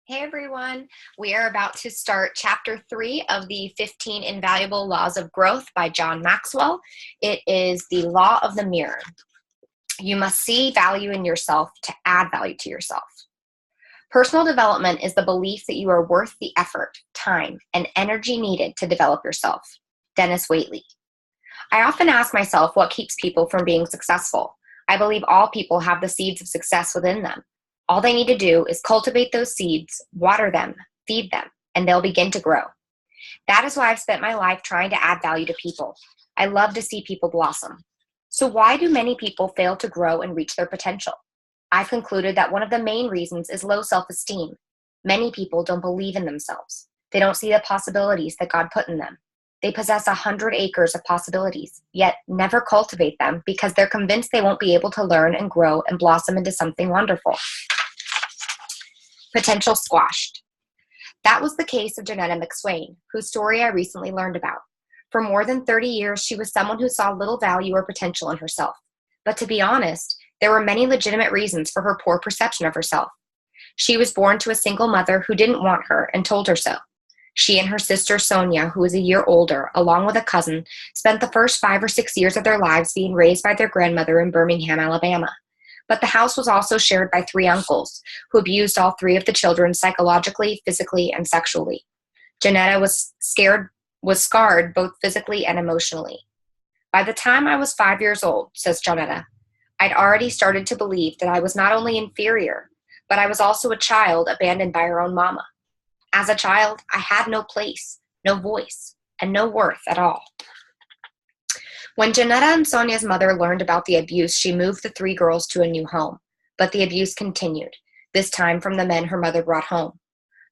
Hey everyone, we are about to start chapter 3 of the 15 Invaluable Laws of Growth by John Maxwell. It is the law of the mirror. You must see value in yourself to add value to yourself. Personal development is the belief that you are worth the effort, time, and energy needed to develop yourself. Dennis Waitley. I often ask myself what keeps people from being successful. I believe all people have the seeds of success within them. All they need to do is cultivate those seeds, water them, feed them, and they'll begin to grow. That is why I've spent my life trying to add value to people. I love to see people blossom. So why do many people fail to grow and reach their potential? I've concluded that one of the main reasons is low self-esteem. Many people don't believe in themselves. They don't see the possibilities that God put in them. They possess 100 acres of possibilities, yet never cultivate them because they're convinced they won't be able to learn and grow and blossom into something wonderful. Potential squashed. That was the case of Janetta McSwain, whose story I recently learned about. For more than 30 years, she was someone who saw little value or potential in herself. But to be honest, there were many legitimate reasons for her poor perception of herself. She was born to a single mother who didn't want her and told her so. She and her sister Sonia, who was a year older, along with a cousin, spent the first 5 or 6 years of their lives being raised by their grandmother in Birmingham, Alabama. But the house was also shared by 3 uncles, who abused all 3 of the children psychologically, physically, and sexually. Janetta was scarred both physically and emotionally. By the time I was 5 years old, says Janetta, I'd already started to believe that I was not only inferior, but I was also a child abandoned by her own mama. As a child, I had no place, no voice, and no worth at all. When Janetta and Sonia's mother learned about the abuse, she moved the 3 girls to a new home. But the abuse continued, this time from the men her mother brought home.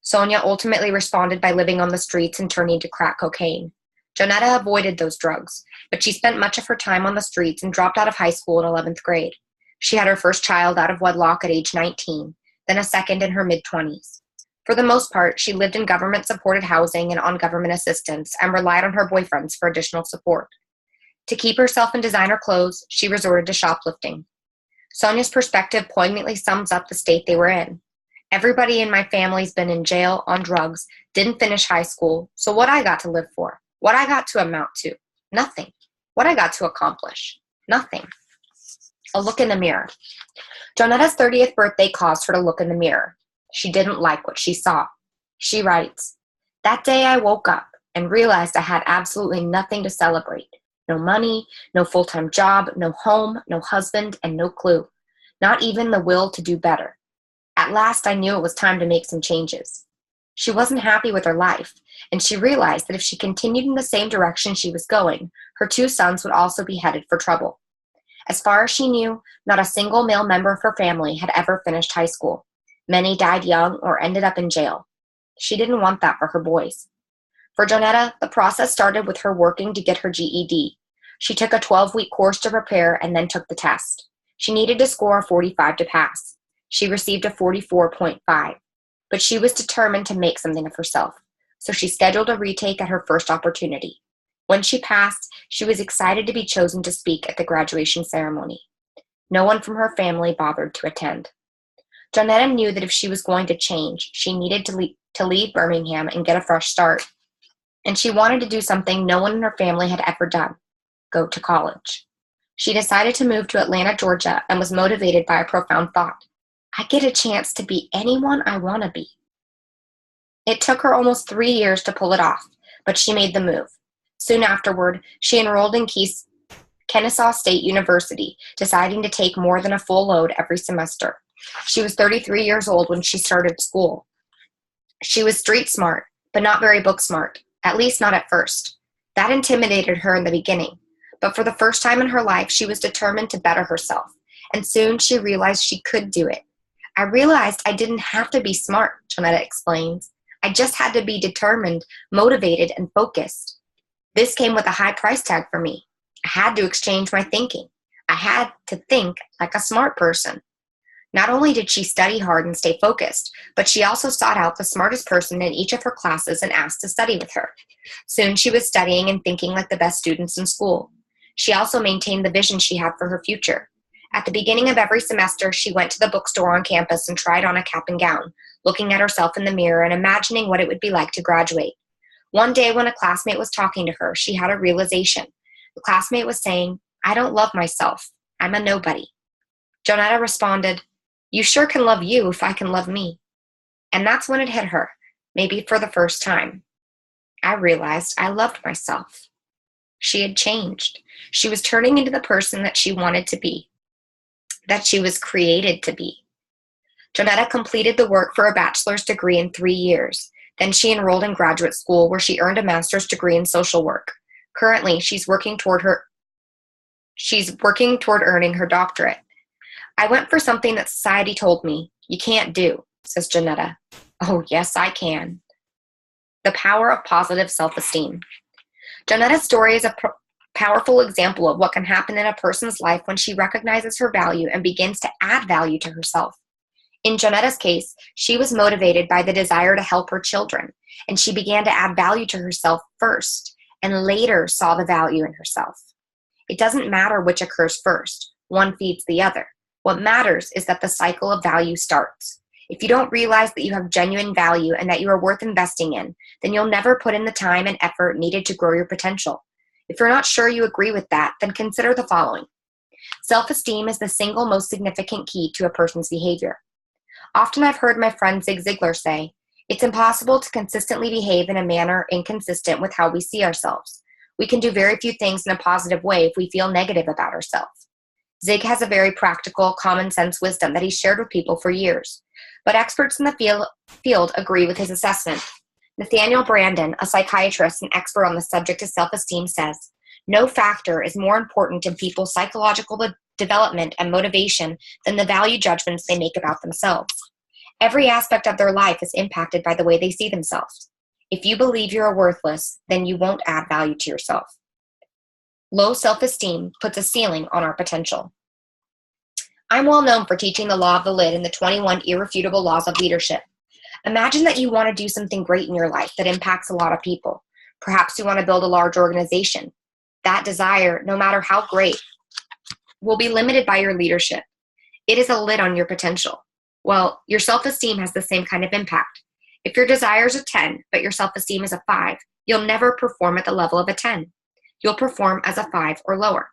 Sonia ultimately responded by living on the streets and turning to crack cocaine. Janetta avoided those drugs, but she spent much of her time on the streets and dropped out of high school in 11th grade. She had her first child out of wedlock at age 19, then a second in her mid-20s. For the most part, she lived in government-supported housing and on government assistance and relied on her boyfriends for additional support. To keep herself in designer clothes, she resorted to shoplifting. Sonia's perspective poignantly sums up the state they were in. Everybody in my family's been in jail, on drugs, didn't finish high school, so what I got to live for? What I got to amount to? Nothing. What I got to accomplish? Nothing. A look in the mirror. Jonetta's 30th birthday caused her to look in the mirror. She didn't like what she saw. She writes, "That day I woke up and realized I had absolutely nothing to celebrate. No money, no full-time job, no home, no husband, and no clue. Not even the will to do better. At last I knew it was time to make some changes." She wasn't happy with her life, and she realized that if she continued in the same direction she was going, her 2 sons would also be headed for trouble. As far as she knew, not a single male member of her family had ever finished high school. Many died young or ended up in jail. She didn't want that for her boys. For Janetta, the process started with her working to get her GED. She took a 12-week course to prepare and then took the test. She needed to score a 45 to pass. She received a 44.5, but she was determined to make something of herself, so she scheduled a retake at her first opportunity. When she passed, she was excited to be chosen to speak at the graduation ceremony. No one from her family bothered to attend. Janetta knew that if she was going to change, she needed to leave Birmingham and get a fresh start. And she wanted to do something no one in her family had ever done: go to college. She decided to move to Atlanta, Georgia, and was motivated by a profound thought: I get a chance to be anyone I want to be. It took her almost 3 years to pull it off, but she made the move. Soon afterward, she enrolled in Kennesaw State University, deciding to take more than a full load every semester. She was 33 years old when she started school. She was street smart, but not very book smart, at least not at first. That intimidated her in the beginning, but for the first time in her life, she was determined to better herself, and soon she realized she could do it. I realized I didn't have to be smart, Janetta explains. I just had to be determined, motivated, and focused. This came with a high price tag for me. I had to exchange my thinking. I had to think like a smart person. Not only did she study hard and stay focused, but she also sought out the smartest person in each of her classes and asked to study with her. Soon she was studying and thinking like the best students in school. She also maintained the vision she had for her future. At the beginning of every semester, she went to the bookstore on campus and tried on a cap and gown, looking at herself in the mirror and imagining what it would be like to graduate. One day when a classmate was talking to her, she had a realization. The classmate was saying, "I don't love myself. I'm a nobody." Jonetta responded, "You sure can love you if I can love me." And that's when it hit her, maybe for the first time. I realized I loved myself. She had changed. She was turning into the person that she wanted to be, that she was created to be. Jonetta completed the work for a bachelor's degree in 3 years. Then she enrolled in graduate school where she earned a master's degree in social work. Currently, she's working toward earning her doctorate. "I went for something that society told me you can't do," says Jonetta. Oh, yes, I can. The power of positive self-esteem. Jonetta's story is a powerful example of what can happen in a person's life when she recognizes her value and begins to add value to herself. In Jonetta's case, she was motivated by the desire to help her children, and she began to add value to herself first, and later saw the value in herself. It doesn't matter which occurs first. One feeds the other. What matters is that the cycle of value starts. If you don't realize that you have genuine value and that you are worth investing in, then you'll never put in the time and effort needed to grow your potential. If you're not sure you agree with that, then consider the following. Self-esteem is the single most significant key to a person's behavior. Often I've heard my friend Zig Ziglar say, "It's impossible to consistently behave in a manner inconsistent with how we see ourselves. We can do very few things in a positive way if we feel negative about ourselves." Zig has a very practical, common sense wisdom that he's shared with people for years. But experts in the field agree with his assessment. Nathaniel Branden, a psychiatrist and expert on the subject of self-esteem, says, "No factor is more important in people's psychological development and motivation than the value judgments they make about themselves. Every aspect of their life is impacted by the way they see themselves. If you believe you're worthless, then you won't add value to yourself." Low self-esteem puts a ceiling on our potential. I'm well known for teaching the law of the lid and the 21 irrefutable laws of leadership. Imagine that you want to do something great in your life that impacts a lot of people. Perhaps you want to build a large organization. That desire, no matter how great, will be limited by your leadership. It is a lid on your potential. Well, your self-esteem has the same kind of impact. If your desire is a 10, but your self-esteem is a 5, you'll never perform at the level of a 10. You'll perform as a 5 or lower.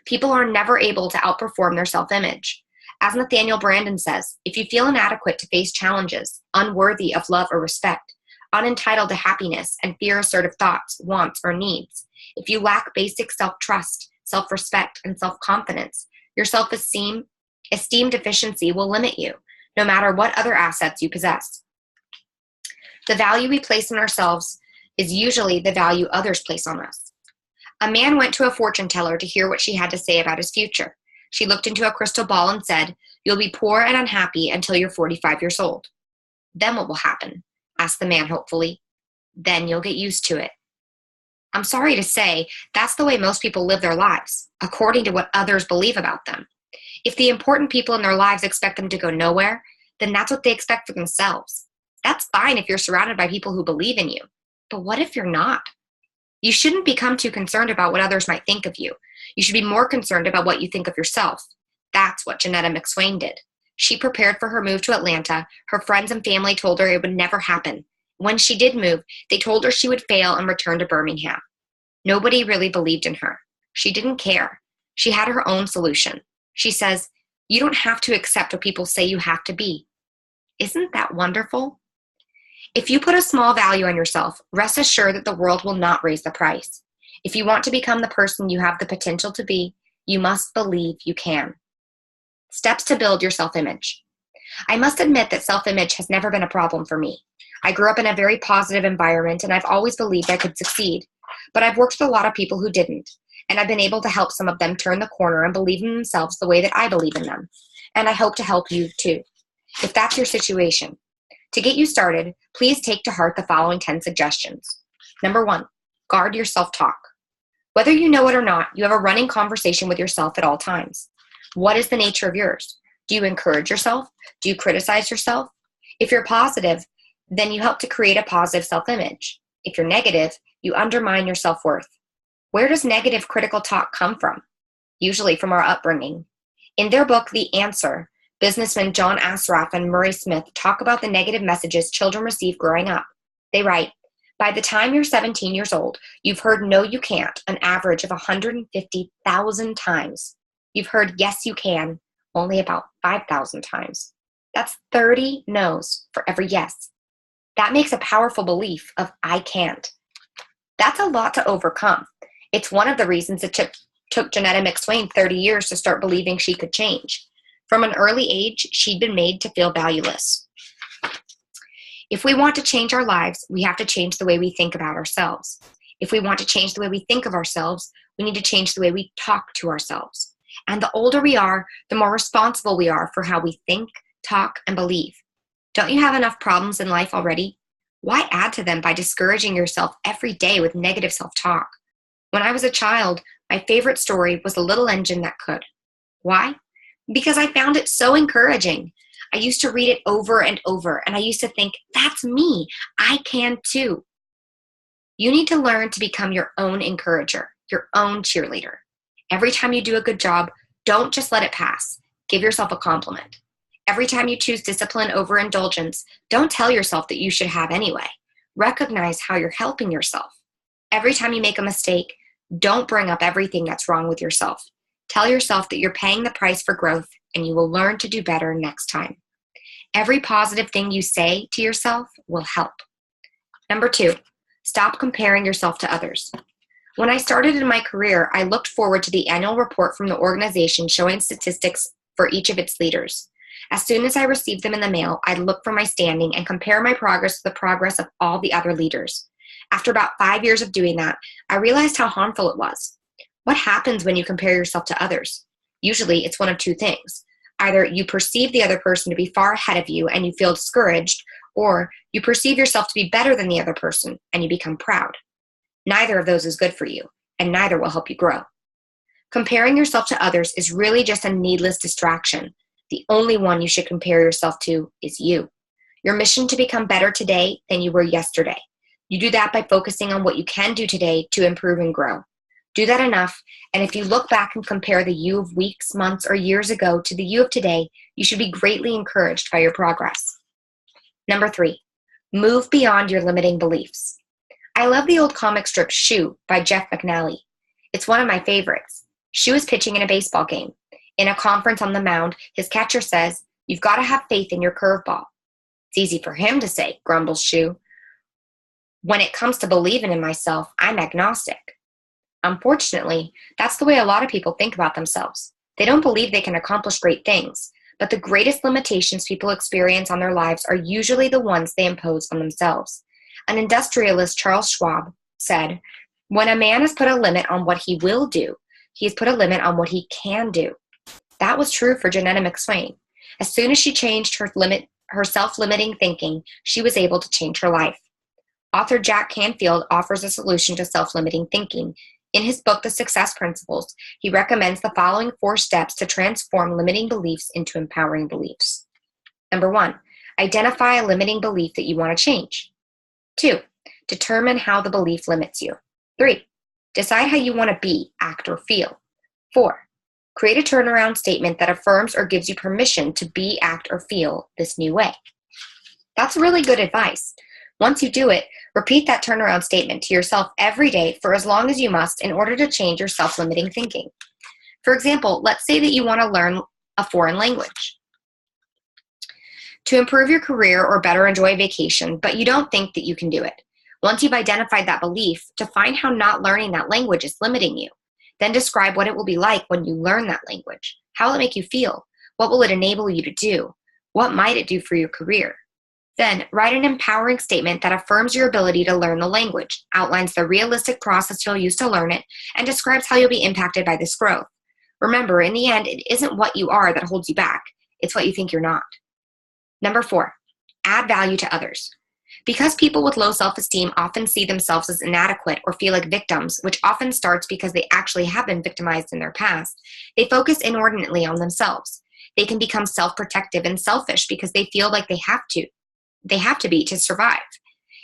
People are never able to outperform their self-image. As Nathaniel Branden says, if you feel inadequate to face challenges, unworthy of love or respect, unentitled to happiness, and fear assertive thoughts, wants, or needs, if you lack basic self-trust, self-respect, and self-confidence, your self-esteem deficiency will limit you, no matter what other assets you possess. The value we place in ourselves is usually the value others place on us. A man went to a fortune teller to hear what she had to say about his future. She looked into a crystal ball and said, "You'll be poor and unhappy until you're 45 years old." "Then what will happen?" asked the man hopefully. "Then you'll get used to it." I'm sorry to say, that's the way most people live their lives, according to what others believe about them. If the important people in their lives expect them to go nowhere, then that's what they expect for themselves. That's fine if you're surrounded by people who believe in you. But what if you're not? You shouldn't become too concerned about what others might think of you. You should be more concerned about what you think of yourself. That's what Jonetta McSwain did. She prepared for her move to Atlanta. Her friends and family told her it would never happen. When she did move, they told her she would fail and return to Birmingham. Nobody really believed in her. She didn't care. She had her own solution. She says, "You don't have to accept what people say you have to be." Isn't that wonderful? If you put a small value on yourself, rest assured that the world will not raise the price. If you want to become the person you have the potential to be, you must believe you can. Steps to build your self-image. I must admit that self-image has never been a problem for me. I grew up in a very positive environment and I've always believed I could succeed. But I've worked with a lot of people who didn't, and I've been able to help some of them turn the corner and believe in themselves the way that I believe in them. And I hope to help you too, if that's your situation. To get you started, please take to heart the following 10 suggestions. Number 1, guard your self-talk. Whether you know it or not, you have a running conversation with yourself at all times. What is the nature of yours? Do you encourage yourself? Do you criticize yourself? If you're positive, then you help to create a positive self-image. If you're negative, you undermine your self-worth. Where does negative critical talk come from? Usually from our upbringing. In their book, The Answer, businessmen John Assaraf and Murray Smith talk about the negative messages children receive growing up. They write, by the time you're 17 years old, you've heard no you can't an average of 150,000 times. You've heard yes you can only about 5,000 times. That's 30 no's for every yes. That makes a powerful belief of I can't. That's a lot to overcome. It's one of the reasons it took Janetta McSwain 30 years to start believing she could change. From an early age, she'd been made to feel valueless. If we want to change our lives, we have to change the way we think about ourselves. If we want to change the way we think of ourselves, we need to change the way we talk to ourselves. And the older we are, the more responsible we are for how we think, talk, and believe. Don't you have enough problems in life already? Why add to them by discouraging yourself every day with negative self-talk? When I was a child, my favorite story was The Little Engine That Could. Why? Because I found it so encouraging. I used to read it over and over, and I used to think, that's me. I can too. You need to learn to become your own encourager, your own cheerleader. Every time you do a good job, don't just let it pass. Give yourself a compliment. Every time you choose discipline over indulgence, don't tell yourself that you should have anyway. Recognize how you're helping yourself. Every time you make a mistake, don't bring up everything that's wrong with yourself. Tell yourself that you're paying the price for growth and you will learn to do better next time. Every positive thing you say to yourself will help. Number 2, stop comparing yourself to others. When I started in my career, I looked forward to the annual report from the organization showing statistics for each of its leaders. As soon as I received them in the mail, I'd look for my standing and compare my progress to the progress of all the other leaders. After about 5 years of doing that, I realized how harmful it was. What happens when you compare yourself to others? Usually, it's one of two things. Either you perceive the other person to be far ahead of you and you feel discouraged, or you perceive yourself to be better than the other person and you become proud. Neither of those is good for you, and neither will help you grow. Comparing yourself to others is really just a needless distraction. The only one you should compare yourself to is you. Your mission to become better today than you were yesterday. You do that by focusing on what you can do today to improve and grow. Do that enough, and if you look back and compare the you of weeks, months, or years ago to the you of today, you should be greatly encouraged by your progress. Number 3, move beyond your limiting beliefs. I love the old comic strip Shoe by Jeff McNally. It's one of my favorites. Shoe is pitching in a baseball game. In a conference on the mound, his catcher says, "You've got to have faith in your curveball." It's easy for him to say, grumbles Shoe. When it comes to believing in myself, I'm agnostic. Unfortunately, that's the way a lot of people think about themselves. They don't believe they can accomplish great things, but the greatest limitations people experience on their lives are usually the ones they impose on themselves. An industrialist, Charles Schwab, said, "When a man has put a limit on what he will do, he has put a limit on what he can do." That was true for Janetta McSwain. As soon as she changed her self-limiting thinking, she was able to change her life. Author Jack Canfield offers a solution to self-limiting thinking. In his book, The Success Principles, he recommends the following 4 steps to transform limiting beliefs into empowering beliefs. Number 1, identify a limiting belief that you want to change. 2, determine how the belief limits you. 3, decide how you want to be, act, or feel. 4, create a turnaround statement that affirms or gives you permission to be, act, or feel this new way. That's really good advice. Once you do it, repeat that turnaround statement to yourself every day for as long as you must in order to change your self-limiting thinking. For example, let's say that you want to learn a foreign language to improve your career or better enjoy a vacation, but you don't think that you can do it. Once you've identified that belief, define how not learning that language is limiting you. Then describe what it will be like when you learn that language. How will it make you feel? What will it enable you to do? What might it do for your career? Then, write an empowering statement that affirms your ability to learn the language, outlines the realistic process you'll use to learn it, and describes how you'll be impacted by this growth. Remember, in the end, it isn't what you are that holds you back. It's what you think you're not. Number 4, add value to others. Because people with low self-esteem often see themselves as inadequate or feel like victims, which often starts because they actually have been victimized in their past, they focus inordinately on themselves. They can become self-protective and selfish because they feel like they have to be to survive.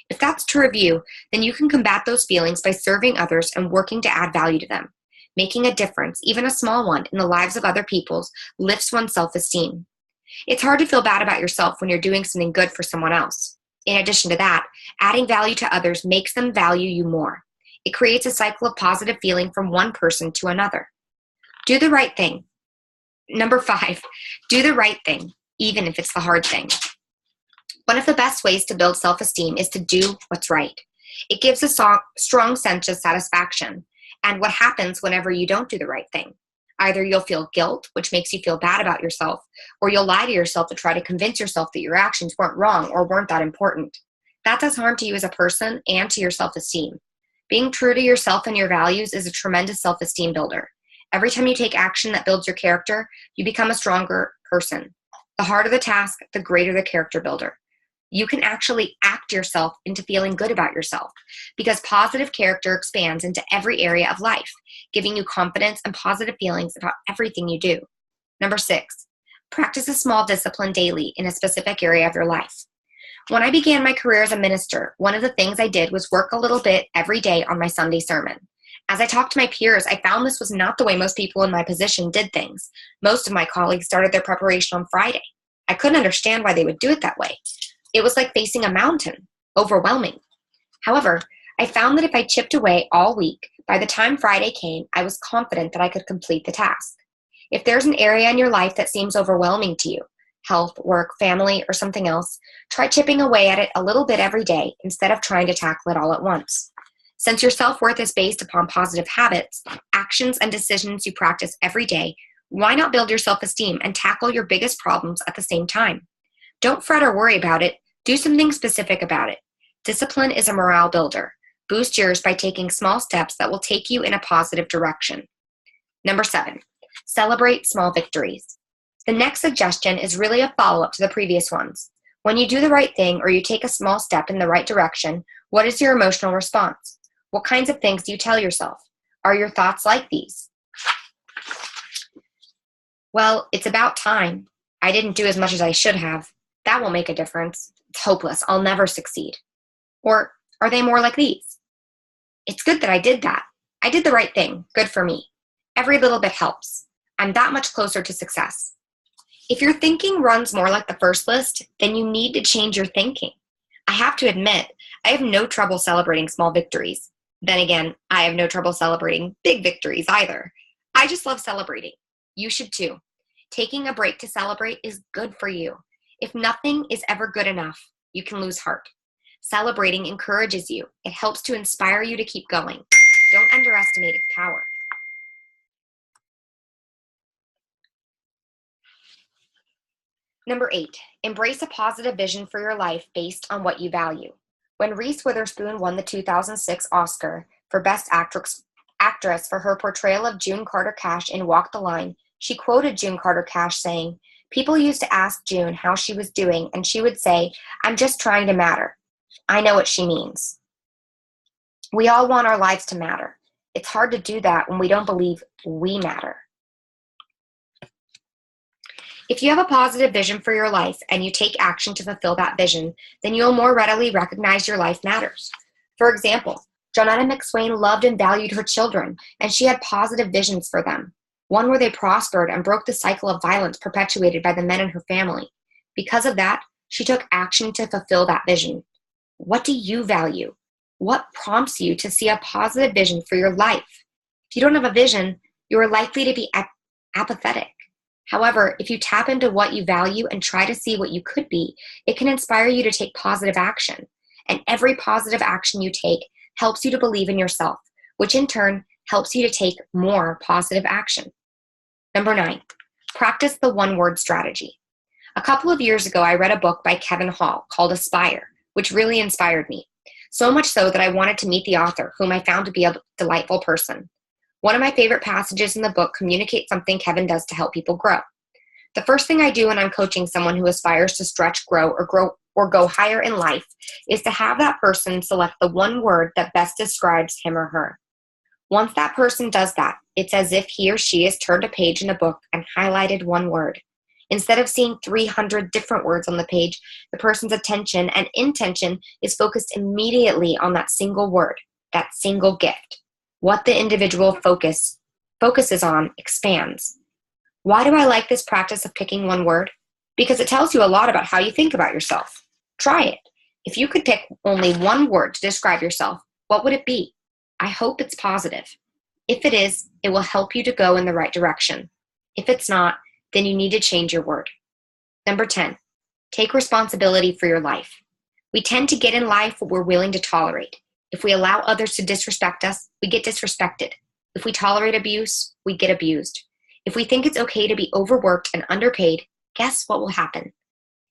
If that's true of you, then you can combat those feelings by serving others and working to add value to them. Making a difference, even a small one, in the lives of other people lifts one's self-esteem. It's hard to feel bad about yourself when you're doing something good for someone else. In addition to that, adding value to others makes them value you more. It creates a cycle of positive feeling from one person to another. Do the right thing. Number 5, do the right thing, even if it's the hard thing. One of the best ways to build self-esteem is to do what's right. It gives a strong sense of satisfaction. And what happens whenever you don't do the right thing? Either you'll feel guilt, which makes you feel bad about yourself, or you'll lie to yourself to try to convince yourself that your actions weren't wrong or weren't that important. That does harm to you as a person and to your self-esteem. Being true to yourself and your values is a tremendous self-esteem builder. Every time you take action that builds your character, you become a stronger person. The harder the task, the greater the character builder. You can actually act yourself into feeling good about yourself because positive character expands into every area of life, giving you confidence and positive feelings about everything you do. Number 6, practice a small discipline daily in a specific area of your life. When I began my career as a minister, one of the things I did was work a little bit every day on my Sunday sermon. As I talked to my peers, I found this was not the way most people in my position did things. Most of my colleagues started their preparation on Friday. I couldn't understand why they would do it that way. It was like facing a mountain, overwhelming. However, I found that if I chipped away all week, by the time Friday came, I was confident that I could complete the task. If there's an area in your life that seems overwhelming to you, health, work, family, or something else, try chipping away at it a little bit every day instead of trying to tackle it all at once. Since your self-worth is based upon positive habits, actions, and decisions you practice every day, why not build your self-esteem and tackle your biggest problems at the same time? Don't fret or worry about it. Do something specific about it. Discipline is a morale builder. Boost yours by taking small steps that will take you in a positive direction. Number 7, celebrate small victories. The next suggestion is really a follow-up to the previous ones. When you do the right thing or you take a small step in the right direction, what is your emotional response? What kinds of things do you tell yourself? Are your thoughts like these? Well, it's about time. I didn't do as much as I should have. That won't make a difference. It's hopeless. I'll never succeed. Or are they more like these? It's good that I did that. I did the right thing. Good for me. Every little bit helps. I'm that much closer to success. If your thinking runs more like the first list, then you need to change your thinking. I have to admit, I have no trouble celebrating small victories. Then again, I have no trouble celebrating big victories either. I just love celebrating. You should too. Taking a break to celebrate is good for you. If nothing is ever good enough, you can lose heart. Celebrating encourages you. It helps to inspire you to keep going. Don't underestimate its power. Number 8, embrace a positive vision for your life based on what you value. When Reese Witherspoon won the 2006 Oscar for Best Actress for her portrayal of June Carter Cash in Walk the Line, she quoted June Carter Cash saying, "People used to ask June how she was doing, and she would say, 'I'm just trying to matter.' I know what she means." We all want our lives to matter. It's hard to do that when we don't believe we matter. If you have a positive vision for your life and you take action to fulfill that vision, then you'll more readily recognize your life matters. For example, Jonetta McSwain loved and valued her children, and she had positive visions for them, one where they prospered and broke the cycle of violence perpetuated by the men in her family. Because of that, she took action to fulfill that vision. What do you value? What prompts you to see a positive vision for your life? If you don't have a vision, you are likely to be apathetic. However, if you tap into what you value and try to see what you could be, it can inspire you to take positive action. And every positive action you take helps you to believe in yourself, which in turn helps you to take more positive action. Number 9, practice the one-word strategy. A couple of years ago, I read a book by Kevin Hall called Aspire, which really inspired me. So much so that I wanted to meet the author, whom I found to be a delightful person. One of my favorite passages in the book communicates something Kevin does to help people grow. The first thing I do when I'm coaching someone who aspires to stretch, grow or go higher in life is to have that person select the one word that best describes him or her. Once that person does that, it's as if he or she has turned a page in a book and highlighted one word. Instead of seeing 300 different words on the page, the person's attention and intention is focused immediately on that single word, that single gift. What the individual focus focuses on expands. Why do I like this practice of picking one word? Because it tells you a lot about how you think about yourself. Try it. If you could pick only one word to describe yourself, what would it be? I hope it's positive. If it is, it will help you to go in the right direction. If it's not, then you need to change your word. Number 10, take responsibility for your life. We tend to get in life what we're willing to tolerate. If we allow others to disrespect us, we get disrespected. If we tolerate abuse, we get abused. If we think it's okay to be overworked and underpaid, guess what will happen?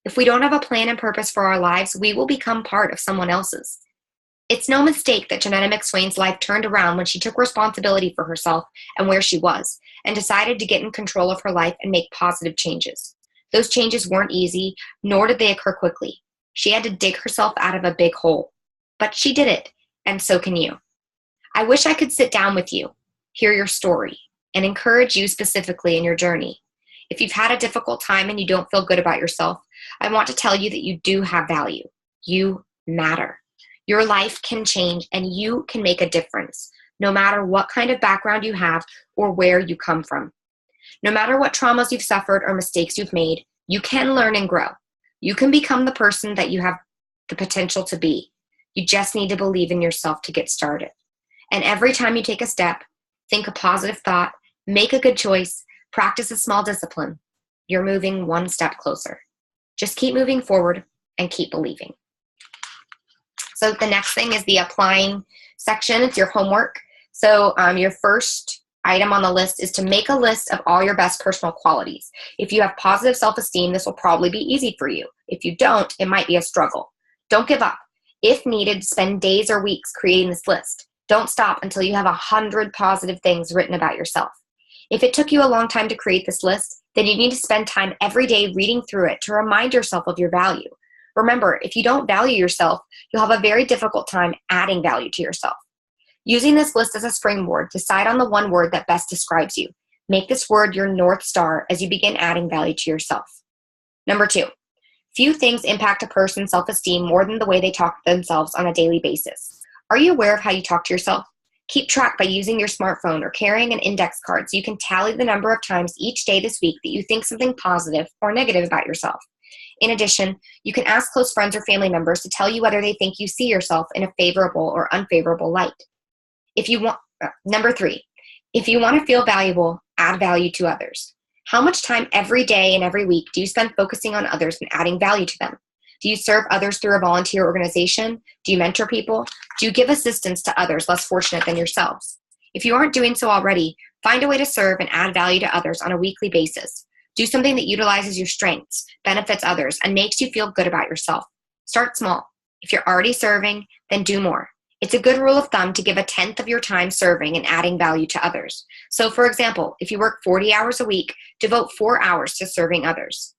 If we don't have a plan and purpose for our lives, we will become part of someone else's. It's no mistake that Janetta McSwain's life turned around when she took responsibility for herself and where she was, and decided to get in control of her life and make positive changes. Those changes weren't easy, nor did they occur quickly. She had to dig herself out of a big hole. But she did it, and so can you. I wish I could sit down with you, hear your story, and encourage you specifically in your journey. If you've had a difficult time and you don't feel good about yourself, I want to tell you that you do have value. You matter. Your life can change and you can make a difference, no matter what kind of background you have or where you come from. No matter what traumas you've suffered or mistakes you've made, you can learn and grow. You can become the person that you have the potential to be. You just need to believe in yourself to get started. And every time you take a step, think a positive thought, make a good choice, practice a small discipline, you're moving one step closer. Just keep moving forward and keep believing. So the next thing is the applying section. It's your homework. So your first item on the list is to make a list of all your best personal qualities. If you have positive self-esteem, this will probably be easy for you. If you don't, it might be a struggle. Don't give up. If needed, spend days or weeks creating this list. Don't stop until you have 100 positive things written about yourself. If it took you a long time to create this list, then you need to spend time every day reading through it to remind yourself of your value. Remember, if you don't value yourself, you'll have a very difficult time adding value to yourself. Using this list as a springboard, decide on the one word that best describes you. Make this word your North Star as you begin adding value to yourself. Number 2, few things impact a person's self-esteem more than the way they talk to themselves on a daily basis. Are you aware of how you talk to yourself? Keep track by using your smartphone or carrying an index card so you can tally the number of times each day this week that you think something positive or negative about yourself. In addition, you can ask close friends or family members to tell you whether they think you see yourself in a favorable or unfavorable light. Number 3, if you want to feel valuable, add value to others. How much time every day and every week do you spend focusing on others and adding value to them? Do you serve others through a volunteer organization? Do you mentor people? Do you give assistance to others less fortunate than yourselves? If you aren't doing so already, find a way to serve and add value to others on a weekly basis. Do something that utilizes your strengths, benefits others, and makes you feel good about yourself. Start small. If you're already serving, then do more. It's a good rule of thumb to give 1/10 of your time serving and adding value to others. So for example, if you work 40 hours a week, devote 4 hours to serving others.